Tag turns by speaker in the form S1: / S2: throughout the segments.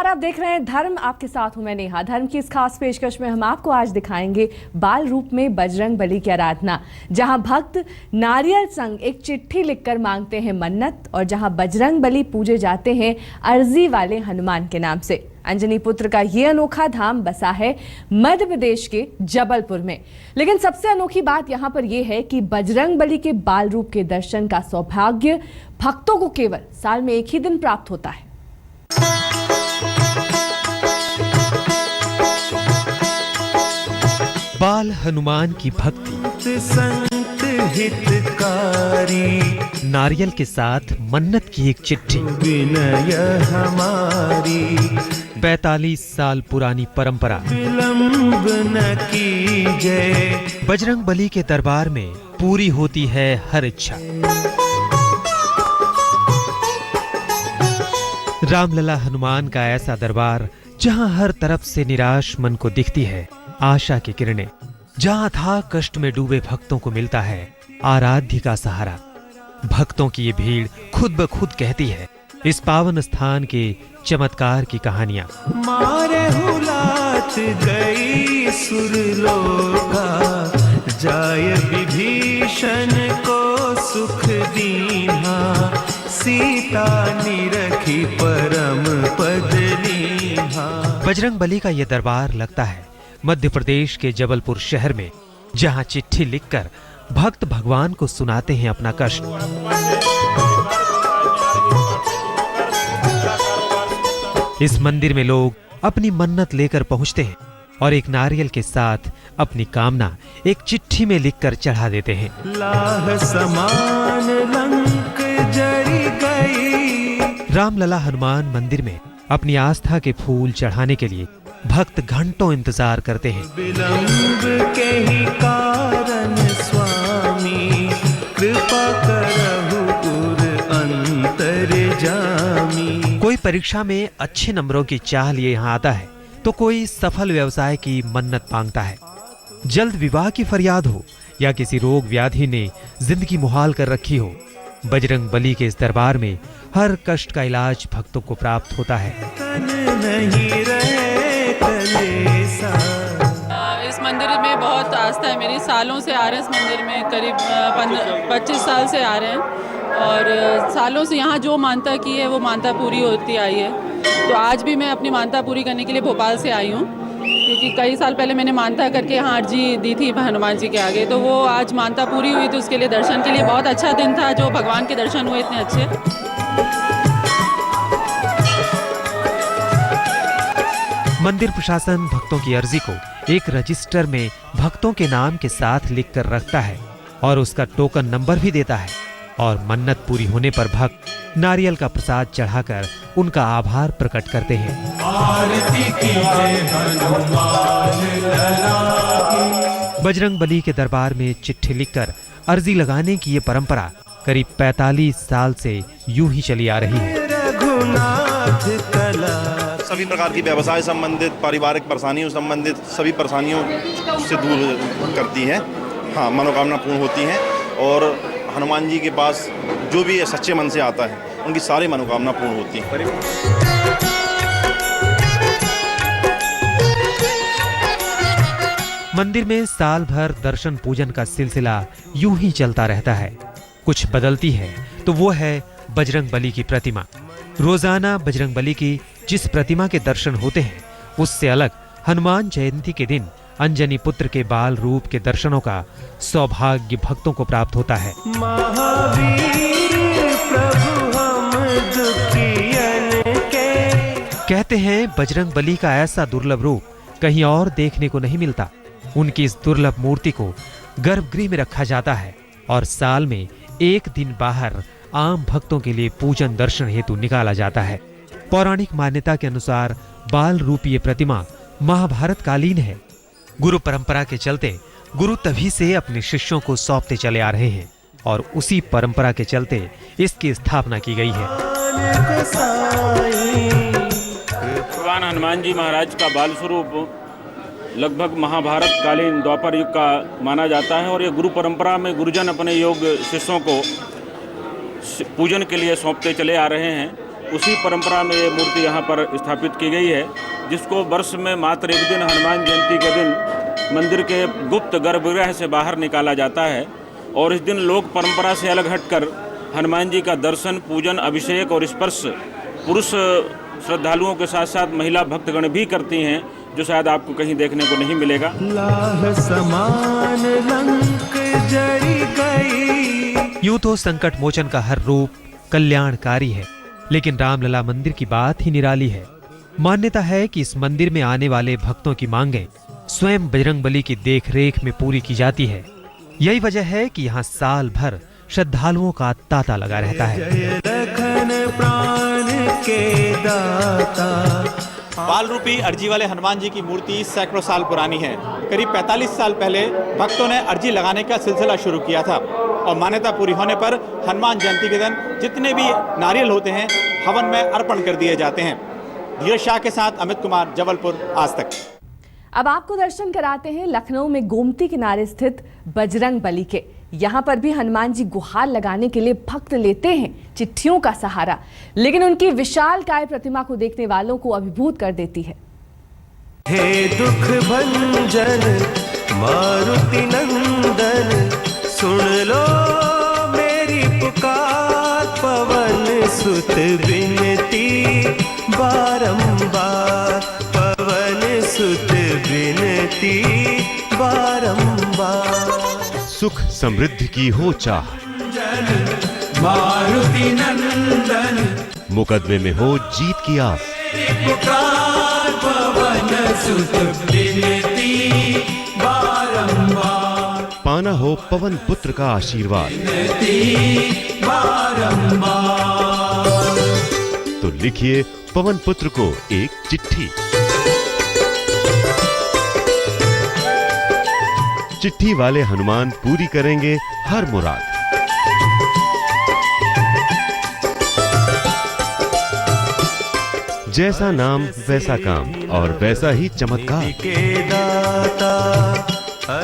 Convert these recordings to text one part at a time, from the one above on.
S1: नमस्कार, आप देख रहे हैं धर्म, आपके साथ हूं मैं नेहा। धर्म की इस खास पेशकश में हम आपको आज दिखाएंगे बाल रूप में बजरंग बली की आराधना, जहां भक्त नारियल संग एक चिट्ठी लिखकर मांगते हैं मन्नत और जहां बजरंग बली पूजे जाते हैं अर्जी वाले हनुमान के नाम से। अंजनी पुत्र का ये अनोखा धाम बसा है मध्य प्रदेश के जबलपुर में। लेकिन सबसे अनोखी बात यहाँ पर यह है कि बजरंग बली के बाल रूप के दर्शन का सौभाग्य भक्तों को केवल साल में एक ही दिन प्राप्त होता है।
S2: बाल हनुमान की भक्ति,
S3: संत हितकारी,
S2: नारियल के साथ मन्नत की एक चिट्ठी,
S3: विनय हमारी,
S2: 45 साल पुरानी परंपरा,
S3: विलंब न कीजय,
S2: बजरंग बली के दरबार में पूरी होती है हर इच्छा। रामलला हनुमान का ऐसा दरबार जहां हर तरफ से निराश मन को दिखती है आशा की किरणें, जहां था कष्ट में डूबे भक्तों को मिलता है आराध्य का सहारा। भक्तों की ये भीड़ खुद ब खुद कहती है इस पावन स्थान के चमत्कार की कहानियां।
S3: मारे हुलात गई सुरलोका, जाय विभीषण को सुख दीन्हा, सीता निरखी परम पद लीन्हा।
S2: बजरंग बली का यह दरबार लगता है मध्य प्रदेश के जबलपुर शहर में, जहां चिट्ठी लिखकर भक्त भगवान को सुनाते हैं अपना कष्ट। इस मंदिर में लोग अपनी मन्नत लेकर पहुंचते हैं और एक नारियल के साथ अपनी कामना एक चिट्ठी में लिखकर चढ़ा देते हैं।
S3: लाह समान लंक जरी गई।
S2: रामलला हनुमान मंदिर में अपनी आस्था के फूल चढ़ाने के लिए भक्त घंटों इंतजार करते हैं।
S3: विलंब के ही कारण स्वामी, कृपा करहु पुर अंतर्जामी।
S2: कोई परीक्षा में अच्छे नंबरों की चाह लिए यहाँ आता है तो कोई सफल व्यवसाय की मन्नत मांगता है। जल्द विवाह की फरियाद हो या किसी रोग व्याधि ने जिंदगी मुहाल कर रखी हो, बजरंग बली के इस दरबार में हर कष्ट का इलाज भक्तों को प्राप्त होता है।
S3: नहीं रहे
S4: इस मंदिर में बहुत आस्था है मेरी, सालों से आ रहे हैं इस मंदिर में, करीब 25 साल से आ रहे हैं और सालों से यहाँ जो मानता की है वो मानता पूरी होती आई है। तो आज भी मैं अपनी मानता पूरी करने के लिए भोपाल से आई हूँ, क्योंकि कई साल पहले मैंने मानता करके यहाँ अर्जी दी थी हनुमान जी के आगे, तो वो आज मानता पूरी हुई थी। उसके लिए दर्शन के लिए बहुत अच्छा दिन था, जो भगवान के दर्शन हुए इतने अच्छे।
S2: मंदिर प्रशासन भक्तों की अर्जी को एक रजिस्टर में भक्तों के नाम के साथ लिखकर रखता है और उसका टोकन नंबर भी देता है, और मन्नत पूरी होने पर भक्त नारियल का प्रसाद चढ़ाकर उनका आभार प्रकट करते हैं।
S3: आरती कीजिए हनुमान लला की।
S2: बजरंग बली के दरबार में चिट्ठी लिखकर अर्जी लगाने की ये परंपरा करीब 45 साल से यूं ही चली आ रही है।
S3: रघुनाथ कला,
S5: सभी प्रकार की व्यवसाय संबंधित, पारिवारिक परेशानियों संबंधित सभी परेशानियों से दूर करती है। हाँ, मनोकामना पूर्ण होती हैं और हनुमान जी के पास जो भी सच्चे मन से आता है उनकी सारी मनोकामना पूर्ण होती है।
S2: मंदिर में साल भर दर्शन पूजन का सिलसिला यूं ही चलता रहता है। कुछ बदलती है तो वो है बजरंग बली की प्रतिमा। रोजाना बजरंग बली की जिस प्रतिमा के दर्शन होते हैं, उससे अलग हनुमान जयंती के दिन अंजनी पुत्र के बाल रूप के दर्शनों का सौभाग्य भक्तों को प्राप्त होता है।
S3: महावीर प्रभु हम दुखियन के।
S2: कहते हैं बजरंग बली का ऐसा दुर्लभ रूप कहीं और देखने को नहीं मिलता। उनकी इस दुर्लभ मूर्ति को गर्भगृह में रखा जाता है और साल में एक दिन बाहर आम भक्तों के लिए पूजन दर्शन हेतु निकाला जाता है। पौराणिक मान्यता के अनुसार बाल रूपी ये प्रतिमा महाभारत कालीन है। गुरु परंपरा के चलते गुरु तभी से अपने शिष्यों को सौंपते चले आ रहे हैं और उसी परंपरा के चलते इसकी स्थापना की गई है।
S6: भगवान हनुमान जी महाराज का बाल स्वरूप लगभग महाभारत कालीन द्वापर युग का माना जाता है और ये गुरु परंपरा में गुरुजन अपने योग शिष्यों को पूजन के लिए सौंपते चले आ रहे हैं। उसी परंपरा में ये मूर्ति यहाँ पर स्थापित की गई है, जिसको वर्ष में मात्र एक दिन हनुमान जयंती के दिन मंदिर के गुप्त गर्भगृह से बाहर निकाला जाता है। और इस दिन लोक परंपरा से अलग हटकर हनुमान जी का दर्शन, पूजन, अभिषेक और स्पर्श पुरुष श्रद्धालुओं के साथ साथ महिला भक्तगण भी करती हैं, जो शायद आपको कहीं देखने को नहीं मिलेगा।
S3: लाह समान लंक जरी गई।
S2: यूं तो संकट मोचन का हर रूप कल्याणकारी है, लेकिन रामलला मंदिर की बात ही निराली है। मान्यता है कि इस मंदिर में आने वाले भक्तों की मांगें स्वयं बजरंगबली की देखरेख में पूरी की जाती है। यही वजह है कि यहाँ साल भर श्रद्धालुओं का तांता लगा रहता है।
S3: जय लखन प्राण के दाता।
S7: बाल रूपी अर्जी वाले हनुमान जी की मूर्ति सैकड़ों साल पुरानी है। करीब 45 साल पहले भक्तों ने अर्जी लगाने का सिलसिला शुरू किया था और मान्यता पूरी होने पर हनुमान जयंती के दिन जितने भी नारियल होते हैं हवन में अर्पण कर दिए जाते हैं। धीरज शाह के साथ अमित कुमार, जबलपुर, आज तक।
S1: अब आपको दर्शन कराते हैं लखनऊ में गोमती किनारे स्थित बजरंग बली के। यहाँ पर भी हनुमान जी गुहार लगाने के लिए भक्त लेते हैं चिट्ठियों का सहारा, लेकिन उनकी विशालकाय प्रतिमा को देखने वालों को अभिभूत कर देती है।
S3: हे दुख भंजन मारुति नंदन, सुन लो मेरी पुकार, पवन सुत विनती बारंबार, पवन सुत विनती बारंबार।
S8: सुख समृद्धि की हो चाह,
S3: मारुति नंदन,
S8: मुकदमे में हो जीत की आस,
S3: पुकार पवन सुत विनती बारंबार,
S8: पाना हो पवन पुत्र का आशीर्वाद,
S3: बारंबार।
S8: तो लिखिए पवन पुत्र को एक चिट्ठी। चिट्ठी वाले हनुमान पूरी करेंगे हर मुराद। जैसा नाम वैसा काम और वैसा ही चमत्कार।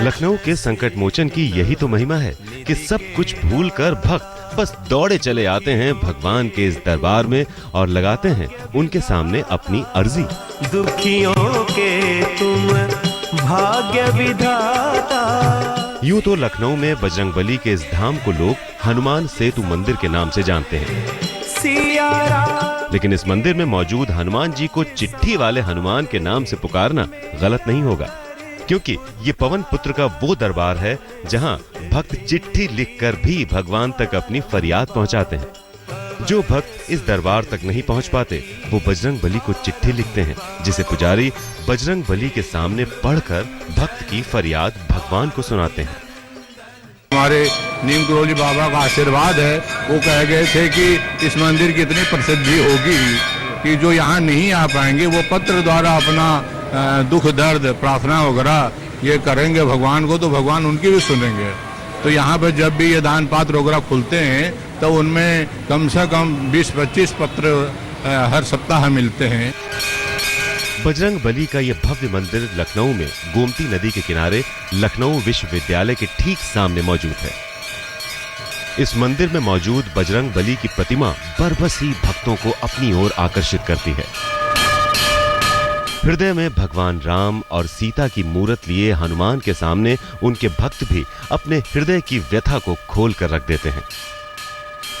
S8: लखनऊ के संकट मोचन की यही तो महिमा है कि सब कुछ भूलकर भक्त बस दौड़े चले आते हैं भगवान के इस दरबार में और लगाते हैं उनके सामने अपनी अर्जी।
S3: दुखियों के तुम भाग्य विधाता।
S8: यूं तो लखनऊ में बजरंगबली के इस धाम को लोग हनुमान सेतु मंदिर के नाम से जानते हैं, लेकिन इस मंदिर में मौजूद हनुमान जी को चिट्ठी वाले हनुमान के नाम से पुकारना गलत नहीं होगा, क्योंकि ये पवन पुत्र का वो दरबार है जहां भक्त चिट्ठी लिखकर भी भगवान तक अपनी फरियाद पहुंचाते हैं। जो भक्त इस दरबार तक नहीं पहुंच पाते वो बजरंगबली को चिट्ठी लिखते हैं, जिसे पुजारी बजरंगबली के सामने पढ़कर भक्त की फरियाद भगवान को सुनाते हैं।
S9: हमारे नीम करोली बाबा का आशीर्वाद है, वो कह गए थे कि इस मंदिर की इतनी प्रसिद्धि होगी कि जो यहाँ नहीं आ पाएंगे वो पत्र द्वारा अपना दुख दर्द प्रार्थना वगैरह ये करेंगे भगवान को, तो भगवान उनकी भी सुनेंगे। तो यहाँ पर जब भी ये दान पात्र वगैरह खुलते हैं तो उनमें कम से कम 20-25 पत्र हर सप्ताह मिलते हैं।
S8: बजरंगबली का यह भव्य मंदिर लखनऊ में गोमती नदी के किनारे लखनऊ विश्वविद्यालय के ठीक सामने मौजूद है। इस मंदिर में मौजूद बजरंगबली की प्रतिमा बरबस ही भक्तों को अपनी ओर आकर्षित करती है। हृदय में भगवान राम और सीता की मूरत लिए हनुमान के सामने उनके भक्त भी अपने हृदय की व्यथा को खोल कर रख देते हैं।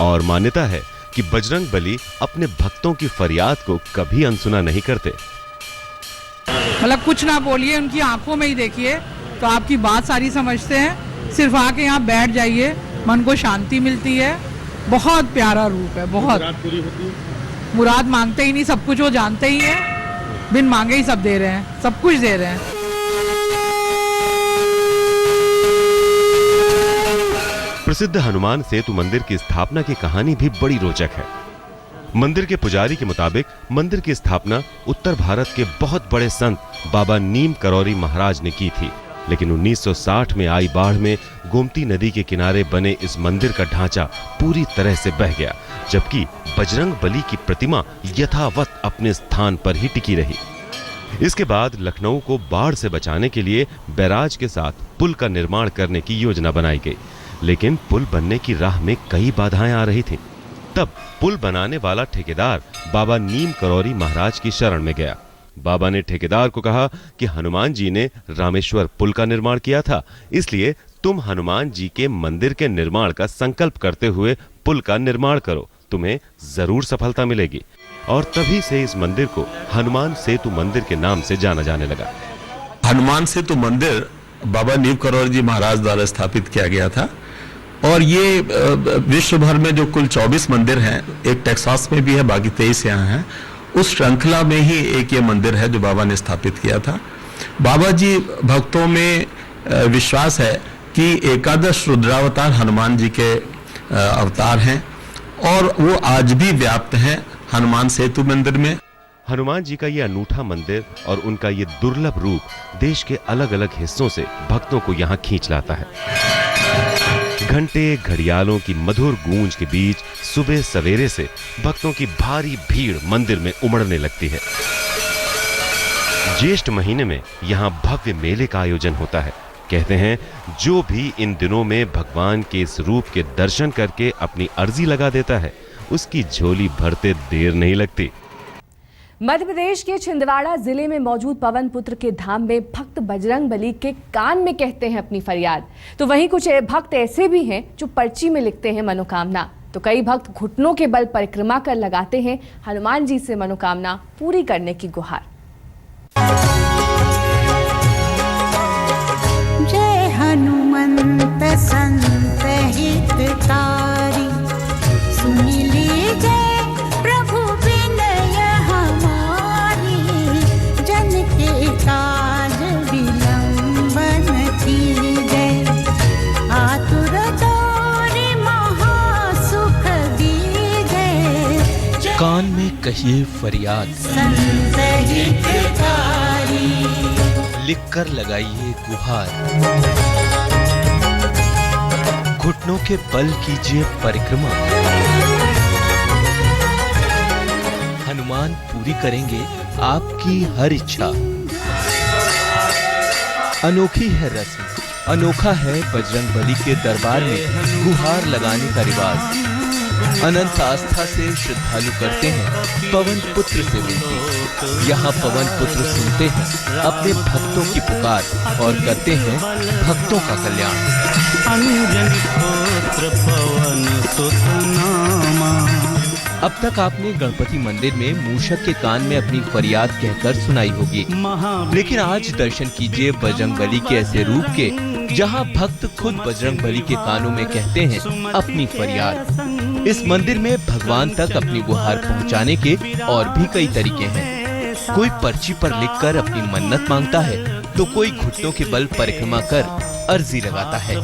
S8: और मान्यता है कि बजरंगबली अपने भक्तों की फरियाद को कभी अनसुना नहीं करते।
S10: मतलब कुछ ना बोलिए, उनकी आंखों में ही देखिए तो आपकी बात सारी समझते हैं। सिर्फ आके यहाँ बैठ जाइए, मन को शांति मिलती है। बहुत प्यारा रूप है, बहुत। मुराद मांगते ही नहीं, सब कुछ वो जानते ही हैं, बिन मांगे ही सब दे रहे हैं, सब कुछ दे रहे हैं।
S8: प्रसिद्ध हनुमान सेतु मंदिर की स्थापना की कहानी भी बड़ी रोचक है। मंदिर के पुजारी के मुताबिक मंदिर की स्थापना उत्तर भारत के बहुत बड़े संत बाबा नीम करौरी महाराज ने की थी, लेकिन 1960 में आई बाढ़ में गोमती नदी के किनारे बने इस मंदिर का ढांचा पूरी तरह से बह गया, जबकि बजरंगबली की प्रतिमा यथावत अपने स्थान पर ही टिकी रही। इसके बाद लखनऊ को बाढ़ से बचाने के लिए बैराज के साथ पुल का निर्माण करने की योजना बनाई गई, लेकिन पुल बनने की राह में कई बाधाएं आ रही थीं। तब पुल बनाने वाला ठेकेदार बाबा नीम करौरी महाराज की शरण में गया। बाबा ने ठेकेदार को कहा कि हनुमान जी ने रामेश्वर पुल का निर्माण किया था, इसलिए तुम हनुमान जी के मंदिर के निर्माण का संकल्प करते हुए पुल का निर्माण करो, तुम्हें जरूर सफलता मिलेगी। और तभी से इस मंदिर को हनुमान सेतु मंदिर के नाम से जाना जाने लगा।
S11: हनुमान सेतु मंदिर बाबा नीम करौरी जी महाराज द्वारा स्थापित किया गया था और ये विश्व भर में जो कुल 24 मंदिर हैं, एक टेक्सास में भी है, बाकी 23 यहाँ हैं, उस श्रृंखला में ही एक ये मंदिर है जो बाबा ने स्थापित किया था। बाबा जी भक्तों में विश्वास है कि एकादश रुद्रावतार हनुमान जी के अवतार हैं और वो आज भी व्याप्त हैं हनुमान सेतु मंदिर में।
S8: हनुमान जी का ये अनूठा मंदिर और उनका ये दुर्लभ रूप देश के अलग अलग हिस्सों से भक्तों को यहाँ खींच लाता है। घंटे घड़ियालों की मधुर गूंज के बीच सुबह सवेरे से भक्तों की भारी भीड़ मंदिर में उमड़ने लगती है। ज्येष्ठ महीने में यहाँ भव्य मेले का आयोजन होता है। कहते हैं जो भी इन दिनों में भगवान के इस रूप के दर्शन करके अपनी अर्जी लगा देता है, उसकी झोली भरते देर नहीं लगती।
S1: मध्य प्रदेश के छिंदवाड़ा जिले में मौजूद पवन पुत्र के धाम में भक्त बजरंग बली के कान में कहते हैं अपनी फरियाद। तो वहीं कुछ भक्त ऐसे भी हैं जो पर्ची में लिखते हैं मनोकामना। तो कई भक्त घुटनों के बल परिक्रमा कर लगाते हैं हनुमान जी से मनोकामना पूरी करने की गुहार।
S12: जय हनुमंत संत हितकारी, सुनि लीजिए प्रभु विनय हमारी, जन के काज विलंबन कीजिए, आतुर दौरि महासुख दीजिए।
S13: कान में कहिए फरियाद,
S12: संत हितकारी,
S13: लिखकर लगाइए गुहार, घुटनों के बल कीजिए परिक्रमा, हनुमान पूरी करेंगे आपकी हर इच्छा। अनोखी है रस्म, अनोखा है बजरंग बली के दरबार में गुहार लगाने का रिवाज। अनंत आस्था से श्रद्धालु करते हैं पवन पुत्र से विनती। यहाँ पवन पुत्र सुनते हैं अपने भक्तों की पुकार और करते हैं भक्तों का कल्याण। अब तक आपने गणपति मंदिर में मूषक के कान में अपनी फरियाद कहकर सुनाई होगी, लेकिन आज दर्शन कीजिए बजरंग बली के ऐसे रूप के जहाँ भक्त खुद बजरंग बली के कानों में कहते हैं अपनी फरियाद। इस मंदिर में भगवान तक अपनी गुहार पहुंचाने के और भी कई तरीके हैं। कोई पर्ची पर लिखकर अपनी मन्नत मांगता है, तो कोई घुटनों के बल परिक्रमा कर अर्जी लगाता है।